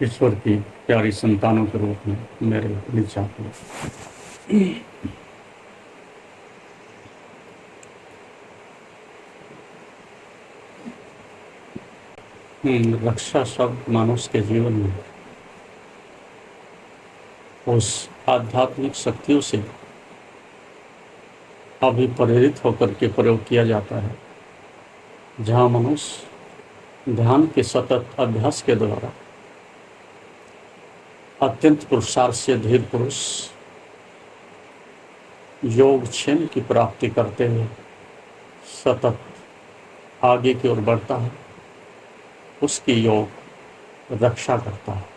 ईश्वर की प्यारी संतानों के रूप में मेरे विचार में रक्षा शब्द मनुष्य के जीवन में उस आध्यात्मिक शक्तियों से अभिप्रेरित होकर के प्रयोग किया जाता है, जहाँ मनुष्य ध्यान के सतत अभ्यास के द्वारा अत्यंत पुरुषार्थ से धीर पुरुष योग क्षेम की प्राप्ति करते हुए सतत आगे की ओर बढ़ता है, उसकी योग रक्षा करता है।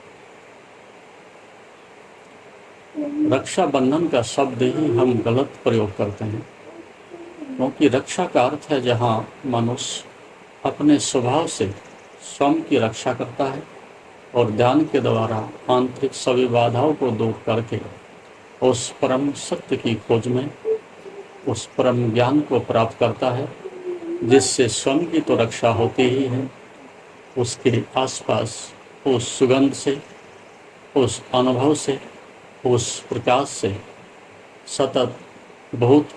रक्षा बंधन का शब्द ही हम गलत प्रयोग करते हैं, क्योंकि रक्षा का अर्थ है जहाँ मनुष्य अपने स्वभाव से स्वयं की रक्षा करता है और ध्यान के द्वारा आंतरिक सभी बाधाओं को दूर करके उस परम सत्य की खोज में उस परम ज्ञान को प्राप्त करता है, जिससे स्वयं की तो रक्षा होती ही है, उसके आसपास उस सुगंध से, उस अनुभव से, उस प्रकाश से सतत बहुत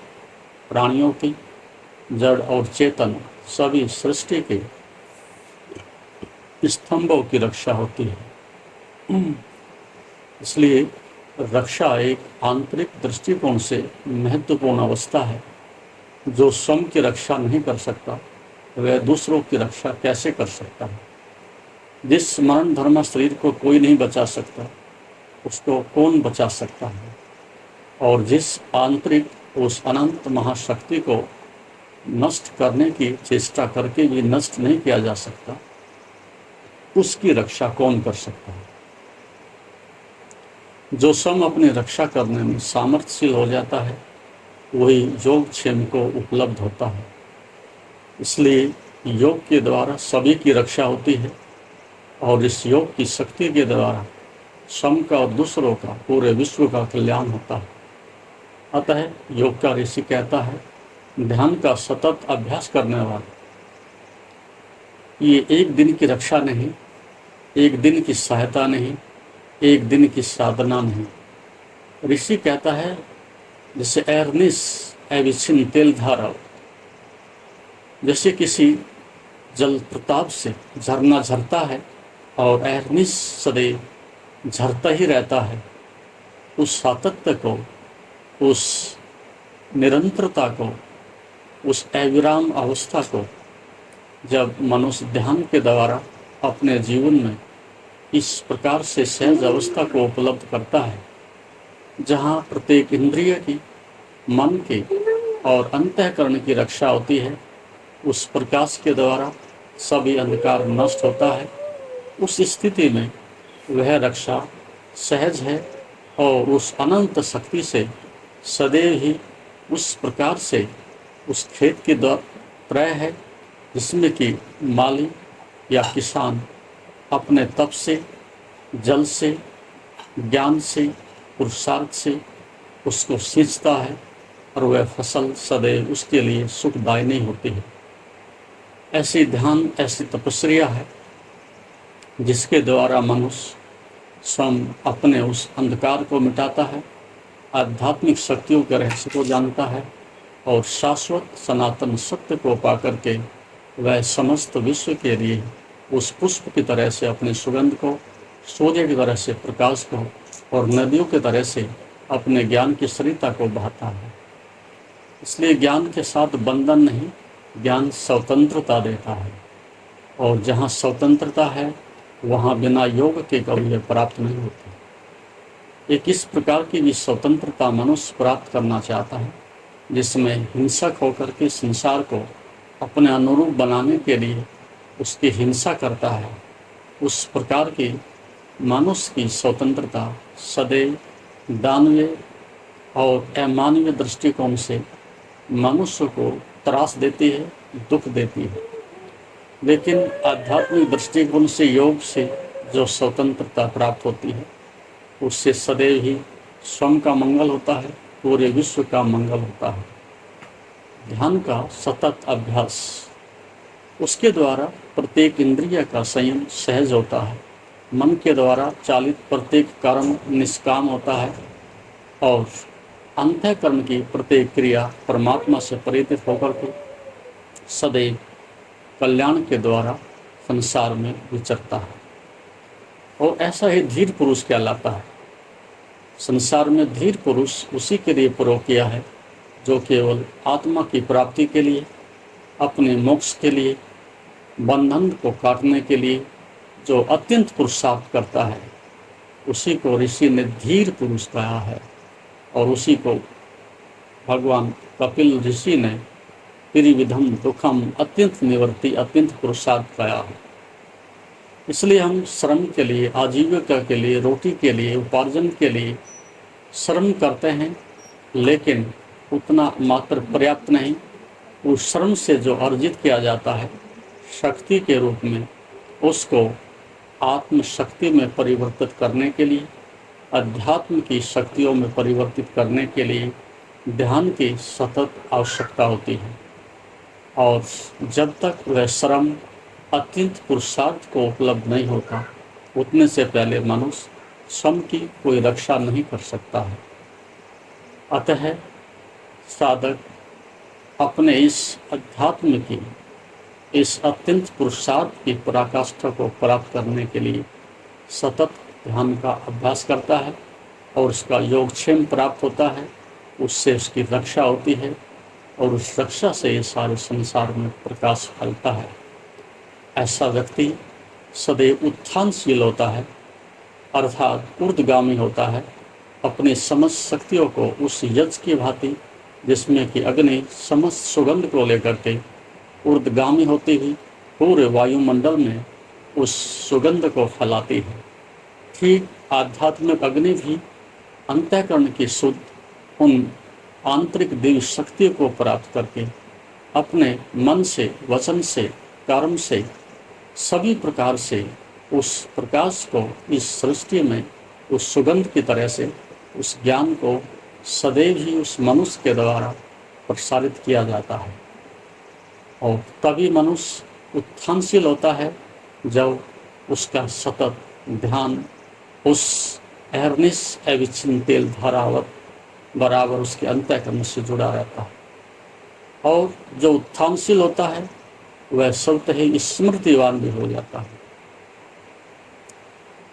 प्राणियों की, जड़ और चेतन सभी सृष्टि के स्तंभों की रक्षा होती है। इसलिए रक्षा एक आंतरिक दृष्टिकोण से महत्वपूर्ण अवस्था है। जो स्वयं की रक्षा नहीं कर सकता वह दूसरों की रक्षा कैसे कर सकता है। जिस मरण धर्म शरीर को कोई नहीं बचा सकता उसको कौन बचा सकता है, और जिस आंतरिक उस अनंत महाशक्ति को नष्ट करने की चेष्टा करके भी नष्ट नहीं किया जा सकता, उसकी रक्षा कौन कर सकता है। जो स्वयं अपनी रक्षा करने में सामर्थ्यशील हो जाता है वही योग क्षेम को उपलब्ध होता है। इसलिए योग के द्वारा सभी की रक्षा होती है और इस योग की शक्ति के द्वारा स्वयं का और दूसरों का, पूरे विश्व का कल्याण होता है। अतः योग का ऋषि कहता है, ध्यान का सतत अभ्यास करने वाले, ये एक दिन की रक्षा नहीं, एक दिन की सहायता नहीं, एक दिन की साधना नहीं। ऋषि कहता है जैसे एरनिस एविसिन तेल धारा, जैसे किसी जल प्रताप से झरना झरता है और एरनिस सदैव झरता ही रहता है। उस सातत्य को, उस निरंतरता को, उस अविराम अवस्था को जब मनुष्य ध्यान के द्वारा अपने जीवन में इस प्रकार से सहज अवस्था को उपलब्ध करता है, जहाँ प्रत्येक इंद्रिय की, मन की और अंतःकरण की रक्षा होती है, उस प्रकाश के द्वारा सभी अंधकार नष्ट होता है। उस स्थिति में वह रक्षा सहज है और उस अनंत शक्ति से सदैव ही उस प्रकार से उस खेत की तरह है, जिसमें कि माली या किसान अपने तप से, जल से, ज्ञान से, पुरुषार्थ से उसको सींचता है और वह फसल सदैव उसके लिए सुखदायिनी होती है। ऐसी ध्यान, ऐसी तपस्या है जिसके द्वारा मनुष्य स्वयं अपने उस अंधकार को मिटाता है, आध्यात्मिक शक्तियों के रहस्य को जानता है और शाश्वत सनातन सत्य को पाकर के वह समस्त विश्व के लिए उस पुष्प की तरह से अपने सुगंध को, सूर्य की तरह से प्रकाश को और नदियों की तरह से अपने ज्ञान की सरिता को बहाता है। इसलिए ज्ञान के साथ बंधन नहीं, ज्ञान स्वतंत्रता देता है, और जहाँ स्वतंत्रता है वहाँ बिना योग के कभी प्राप्त नहीं होती। एक इस प्रकार की भी स्वतंत्रता मनुष्य प्राप्त करना चाहता है जिसमें हिंसक होकर के संसार को अपने अनुरूप बनाने के लिए उसकी हिंसा करता है। उस प्रकार की मनुष्य की स्वतंत्रता सदैव दानवीय और अमानवीय दृष्टिकोण से मनुष्य को त्रास देती है, दुख देती है। लेकिन आध्यात्मिक दृष्टिकोण से, योग से जो स्वतंत्रता प्राप्त होती है उससे सदैव ही स्वयं का मंगल होता है, पूरे विश्व का मंगल होता है। ध्यान का सतत अभ्यास, उसके द्वारा प्रत्येक इंद्रिय का संयम सहज होता है मन के द्वारा चालित प्रत्येक कर्म निष्काम होता है और अंतःकरण की प्रत्येक क्रिया परमात्मा से प्रेरित होकर के सदैव कल्याण के द्वारा संसार में विचरता है। और ऐसा ही धीर पुरुष कहलाता है। संसार में धीर पुरुष उसी के लिए प्रयोग किया है जो केवल आत्मा की प्राप्ति के लिए, अपने मोक्ष के लिए, बंधन को काटने के लिए जो अत्यंत पुरुषार्थ करता है, उसी को ऋषि ने धीर पुरुष कहा है। और उसी को भगवान कपिल ऋषि ने त्रिविधम दुखम अत्यंत निवृत्ति अत्यंत पुरुषार्थ कहा है। इसलिए हम श्रम के लिए, आजीविका के लिए, रोटी के लिए, उपार्जन के लिए श्रम करते हैं, लेकिन उतना मात्र पर्याप्त नहीं। उस श्रम से जो अर्जित किया जाता है शक्ति के रूप में, उसको आत्म शक्ति में परिवर्तित करने के लिए, अध्यात्म की शक्तियों में परिवर्तित करने के लिए ध्यान की सतत आवश्यकता होती है। और जब तक वह श्रम अत्यंत पुरुषार्थ को उपलब्ध नहीं होता, उतने से पहले मनुष्य श्रम की कोई रक्षा नहीं कर सकता है। अतः साधक अपने इस अध्यात्म की, इस अत्यंत पुरुषार्थ की पराकाष्ठा को प्राप्त करने के लिए सतत ध्यान का अभ्यास करता है और उसका योगक्षेम प्राप्त होता है। उससे उसकी रक्षा होती है और उस रक्षा से ये सारे संसार में प्रकाश फैलता है। ऐसा व्यक्ति सदैव उत्थानशील होता है, अर्थात ऊर्ध्वगामी होता है। अपनी समस्त शक्तियों को उस यज्ञ की भांति, जिसमें कि अग्नि समस्त सुगंध को लेकर के ऊर्ध्वगामी होती हुई पूरे वायुमंडल में उस सुगंध को फैलाती है, ठीक आध्यात्मिक अग्नि भी अंतःकरण की शुद्ध उन आंतरिक दिव्य शक्ति को प्राप्त करके अपने मन से, वचन से, कर्म से, सभी प्रकार से उस प्रकाश को इस सृष्टि में उस सुगंध की तरह से उस ज्ञान को सदैव ही उस मनुष्य के द्वारा प्रसारित किया जाता है। और तभी मनुष्य उत्थानशील होता है जब उसका सतत ध्यान उस अहर्निश अविच्छिन्न तेल धारावत बराबर उसके अंतःकरण से जुड़ा रहता है। और जो उत्थानशील होता है वह स्वतः ही स्मृतिवान भी हो जाता है,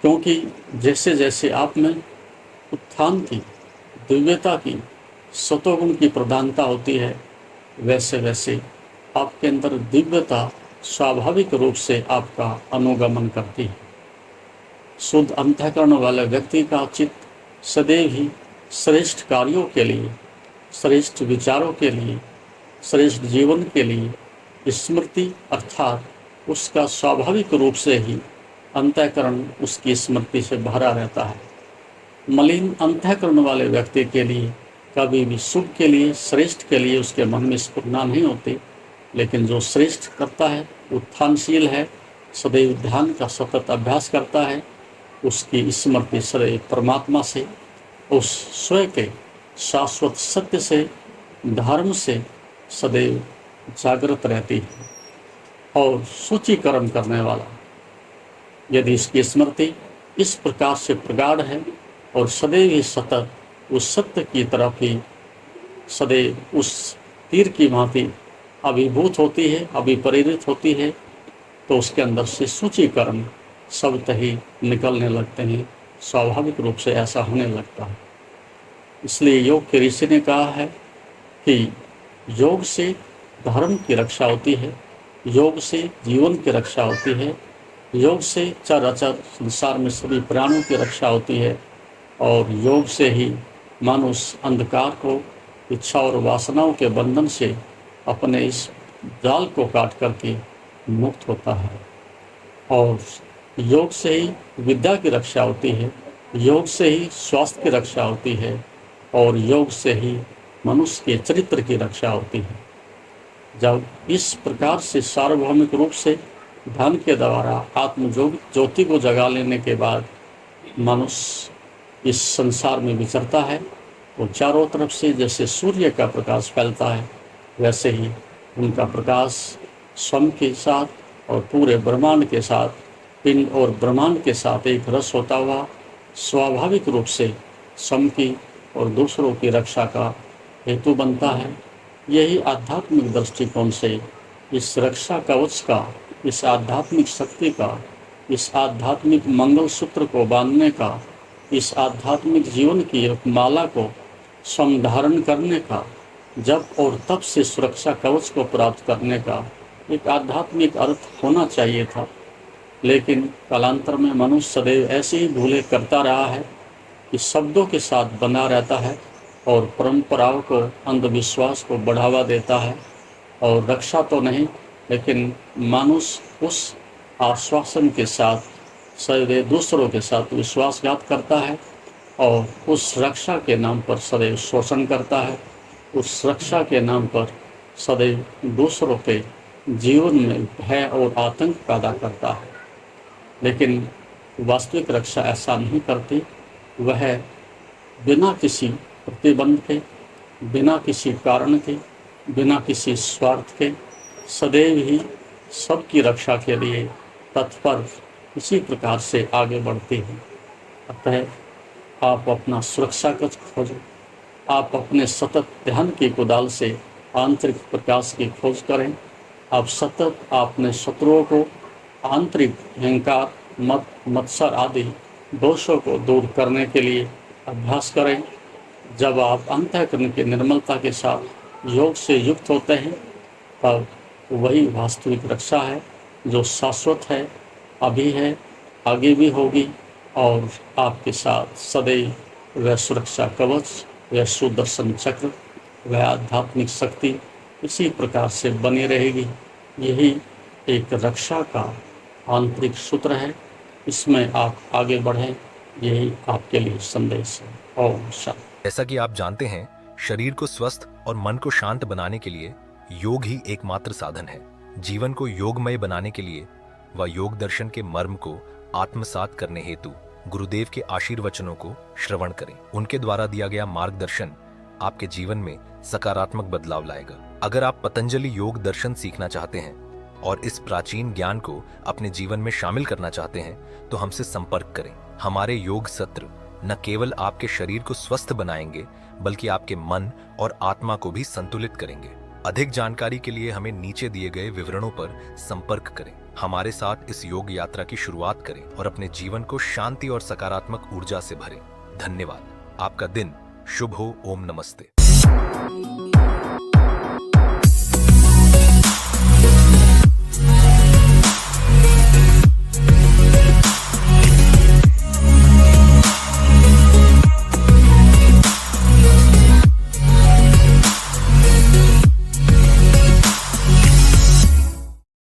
क्योंकि जैसे जैसे आप में उत्थान की, दिव्यता की, सतोगुण की प्रधानता होती है, वैसे वैसे आपके अंदर दिव्यता स्वाभाविक रूप से आपका अनुगमन करती है। शुद्ध अंतःकरण वाले व्यक्ति का चित्त सदैव ही श्रेष्ठ कार्यों के लिए, श्रेष्ठ विचारों के लिए, श्रेष्ठ जीवन के लिए स्मृति, अर्थात उसका स्वाभाविक रूप से ही अंतःकरण उसकी स्मृति से भरा रहता है। मलिन अंतःकरण वाले व्यक्ति के लिए कभी भी शुभ के लिए, श्रेष्ठ के लिए उसके मन में स्फुरना नहीं होती। लेकिन जो श्रेष्ठ करता है, उत्थानशील है, सदैव ध्यान का सतत अभ्यास करता है, उसकी स्मृति सदैव परमात्मा से, उस स्वयं के शाश्वत सत्य से, धर्म से सदैव जागृत रहती है। और सूचीकरण करने वाला यदि इसकी स्मृति इस प्रकार से प्रगाढ़ है और सदैव ही सतत उस सत्य की तरफ ही सदैव उस तीर की भांति अभिभूत होती है, अभिप्रेरित होती है, तो उसके अंदर से सूचीकरण शब्द ही निकलने लगते हैं। स्वाभाविक रूप से ऐसा होने लगता है। इसलिए योग के ऋषि ने कहा है कि योग से धर्म की रक्षा होती है, योग से जीवन की रक्षा होती है, योग से चराचर संसार में सभी प्राणों की रक्षा होती है, और योग से ही मनुष्य अंधकार को, इच्छा और वासनाओं के बंधन से अपने इस जाल को काट करके मुक्त होता है। और योग से ही विद्या की रक्षा होती है, योग से ही स्वास्थ्य की रक्षा होती है, और योग से ही मनुष्य के चरित्र की रक्षा होती है। जब इस प्रकार से सार्वभौमिक रूप से ध्यान के द्वारा आत्म ज्योति को जगा लेने के बाद मनुष्य इस संसार में विचरता है, तो चारों तरफ से जैसे सूर्य का प्रकाश फैलता है, वैसे ही उनका प्रकाश स्वयं के साथ और पूरे ब्रह्मांड के साथ पिंड और ब्रह्मांड के साथ एक रस होता हुआ स्वाभाविक रूप से स्वयं की और दूसरों की रक्षा का हेतु बनता है। यही आध्यात्मिक दृष्टिकोण से इस रक्षा कवच का, इस आध्यात्मिक शक्ति का, इस आध्यात्मिक मंगल सूत्र को बांधने का, इस आध्यात्मिक जीवन की एक माला को संधारण करने का, जब और तब से सुरक्षा कवच को प्राप्त करने का एक आध्यात्मिक अर्थ होना चाहिए था। लेकिन कालांतर में मनुष्य सदैव ऐसे ही भूले करता रहा है कि शब्दों के साथ बना रहता है और परंपराओं को, अंधविश्वास को बढ़ावा देता है और रक्षा तो नहीं, लेकिन मनुष्य उस आश्वासन के साथ सदैव दूसरों के साथ विश्वासघात करता है और उस रक्षा के नाम पर सदैव शोषण करता है, उस रक्षा के नाम पर सदैव दूसरों के जीवन में भय और आतंक पैदा करता है। लेकिन वास्तविक रक्षा ऐसा नहीं करती। वह बिना किसी प्रतिबंध के, बिना किसी कारण के, बिना किसी स्वार्थ के सदैव ही सबकी रक्षा के लिए तत्पर इसी प्रकार से आगे बढ़ती है। अतः आप अपना सुरक्षा कवच खोजो। आप अपने सतत ध्यान की कुदाल से आंतरिक प्रकाश की खोज करें। आप सतत अपने शत्रुओं को, आंतरिक अहंकार, मत, मत्सर आदि दोषों को दूर करने के लिए अभ्यास करें। जब आप अंतःकरण की निर्मलता के साथ योग से युक्त होते हैं, तब वही वास्तविक रक्षा है जो शाश्वत है, अभी है, आगे भी होगी और आपके साथ सदैव वह सुरक्षा कवच, वह सुदर्शन चक्र, वह आध्यात्मिक शक्ति इसी प्रकार से बनी रहेगी। यही एक रक्षा का आंतरिक सूत्र है। इसमें आप आगे बढ़ें, यही आपके लिए संदेश है। ओम शांति। जैसा कि आप जानते हैं, शरीर को स्वस्थ और मन को शांत बनाने के लिए योग ही एकमात्र साधन है। जीवन को योगमय बनाने के लिए व योग दर्शन के मर्म को आत्मसात करने हेतु गुरुदेव के आशीर्वचनों को श्रवण करें। उनके द्वारा दिया गया मार्गदर्शन आपके जीवन में सकारात्मक बदलाव लाएगा। अगर आप पतंजलि योग दर्शन सीखना चाहते हैं और इस प्राचीन ज्ञान को अपने जीवन में शामिल करना चाहते हैं, तो हमसे संपर्क करें। हमारे योग सत्र न केवल आपके शरीर को स्वस्थ बनाएंगे, बल्कि आपके मन और आत्मा को भी संतुलित करेंगे। अधिक जानकारी के लिए हमें नीचे दिए गए विवरणों पर संपर्क करें। हमारे साथ इस योग यात्रा की शुरुआत करें और अपने जीवन को शांति और सकारात्मक ऊर्जा से भरें। धन्यवाद। आपका दिन शुभ हो। ओम नमस्ते।